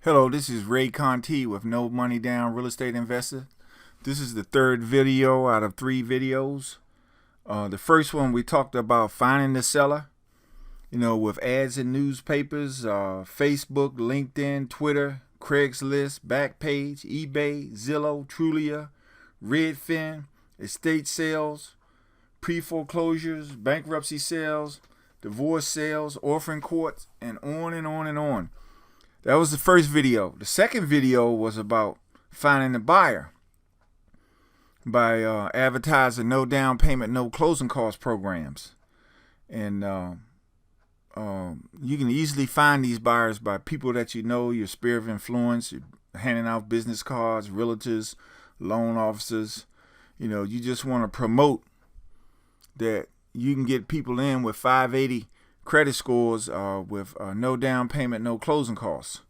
Hello, this is Ray Conti with No Money Down Real Estate Investor. This is the third video out of 3 videos. The first one we talked about finding the seller, with ads in newspapers, Facebook, LinkedIn, Twitter, Craigslist, Backpage, eBay, Zillow, Trulia, Redfin, estate sales, pre-foreclosures, bankruptcy sales, divorce sales, orphan courts, and on and on and on. That was the first video. The second video was about finding a buyer by advertising no down payment, no closing cost programs. And you can easily find these buyers by people that you know, your sphere of influence, you're handing out business cards, realtors, loan officers. You just want to promote that you can get people in with 580 credit scores with no down payment, no closing costs.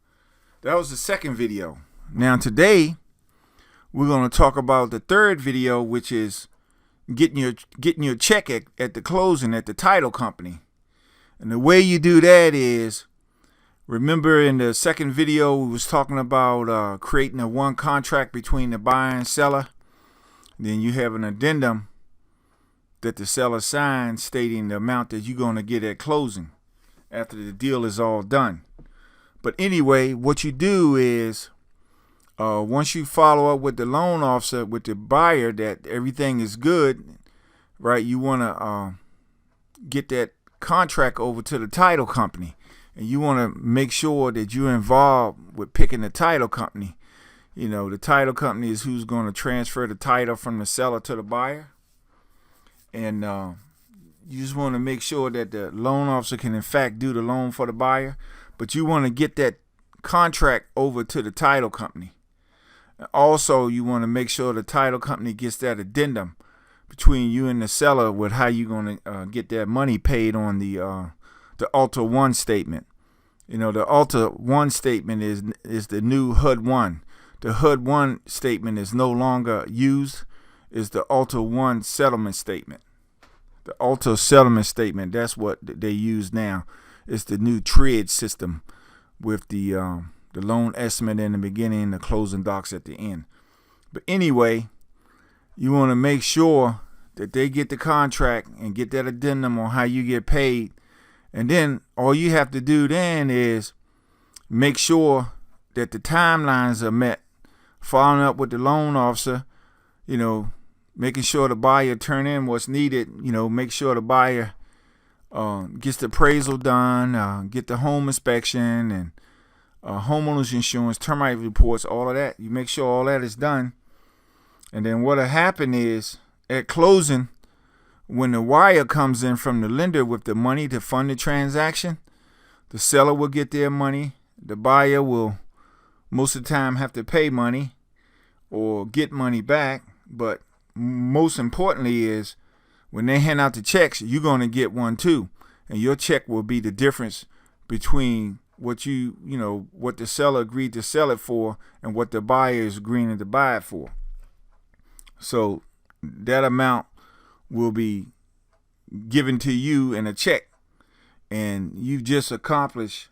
That was the second video. Now today we're going to talk about the third video, which is getting your check at the closing at the title company. And the way you do that is, remember in the second video we was talking about creating a one contract between the buyer and seller. Then you have an addendum that the seller signs stating the amount that you're going to get at closing after the deal is all done. But anyway, what you do is once you follow up with the loan officer, with the buyer, that everything is good, right? You want to get that contract over to the title company, and you want to make sure that you're involved with picking the title company. The title company is who's going to transfer the title from the seller to the buyer. And you just want to make sure that the loan officer can in fact do the loan for the buyer, but you want to get that contract over to the title company. Also, you want to make sure the title company gets that addendum between you and the seller with how you're going to get that money paid on the Alta 1 statement. The Alta 1 statement is the new HUD 1. The HUD 1 statement is no longer used. Is the Alta 1 settlement statement. The Alta settlement statement, that's what they use now. It's the new TRED system with the loan estimate in the beginning and the closing docs at the end. But anyway, you want to make sure that they get the contract and get that addendum on how you get paid. And then all you have to do then is make sure that the timelines are met, following up with the loan officer, making sure the buyer turn in what's needed, make sure the buyer gets the appraisal done, get the home inspection and homeowner's insurance, termite reports, all of that. You make sure all that is done. And then what'll happen is at closing, when the wire comes in from the lender with the money to fund the transaction, the seller will get their money. The buyer will most of the time have to pay money or get money back. But most importantly is when they hand out the checks, you're going to get one too. And your check will be the difference between what what the seller agreed to sell it for and what the buyer is agreeing to buy it for. So that amount will be given to you in a check. And you've just accomplished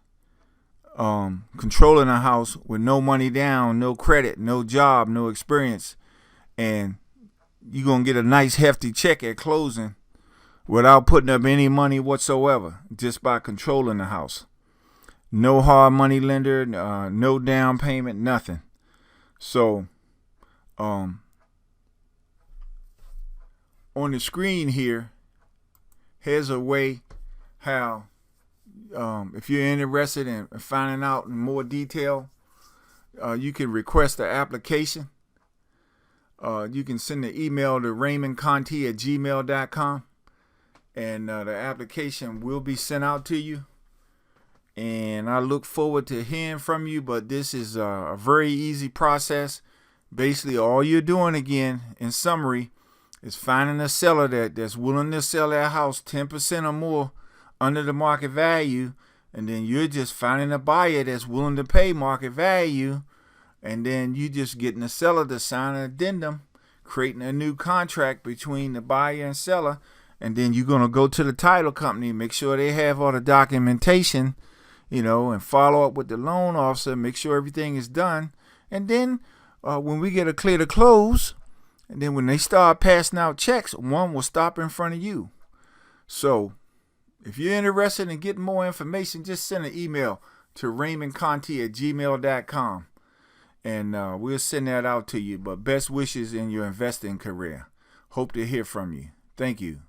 controlling a house with no money down, no credit, no job, no experience. And you're going to get a nice hefty check at closing without putting up any money whatsoever, just by controlling the house. No hard money lender, no down payment, nothing. So on the screen here, here's a way how, if you're interested in finding out in more detail, you can request the application. You can send the email to raymondconti@gmail.com, and the application will be sent out to you. And I look forward to hearing from you. But this is a very easy process. Basically, all you're doing, again, in summary, is finding a seller that's willing to sell their house 10% or more under the market value, and then you're just finding a buyer that's willing to pay market value. And then you just getting the seller to sign an addendum, creating a new contract between the buyer and seller. And then you're going to go to the title company, make sure they have all the documentation and follow up with the loan officer, make sure everything is done. And then when we get a clear to close, and then when they start passing out checks, one will stop in front of you. So if you're interested in getting more information, just send an email to raymondconti@gmail.com. And we'll send that out to you. But best wishes in your investing career. Hope to hear from you. Thank you.